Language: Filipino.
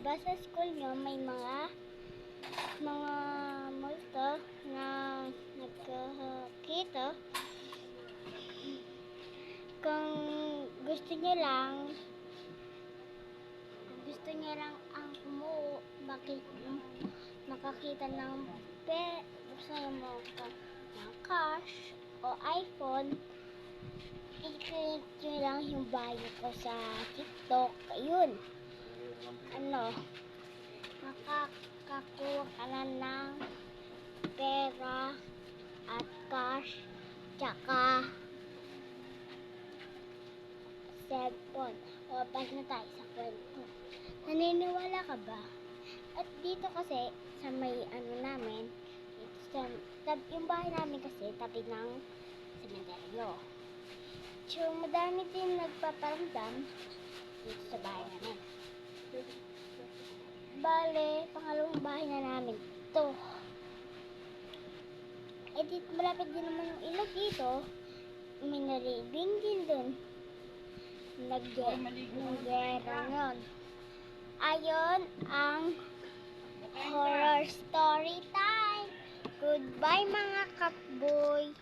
ba sa school nyo may mga multo na nagkakita? Kung gusto niyo lang ang makakita ng gusto mo ng cash o iPhone, i-click nyo lang yung bio ko sa TikTok. Ayun. Makakakuha ka na ng pera at cash, tsaka cellphone. O, balik na tayo sa kwento. Naniniwala ka ba? At dito kasi, sa may namin, yung bahay namin kasi, tabi ng sementeryo. So, madami din nagpaparamdam dito sa bahay namin. Bale, pangalawang bahay na namin ito. Dito, malapit din naman yung ilog dito. May naribing din dun. Nag-gera nun. Ayon ang horror story time. Goodbye mga katboy.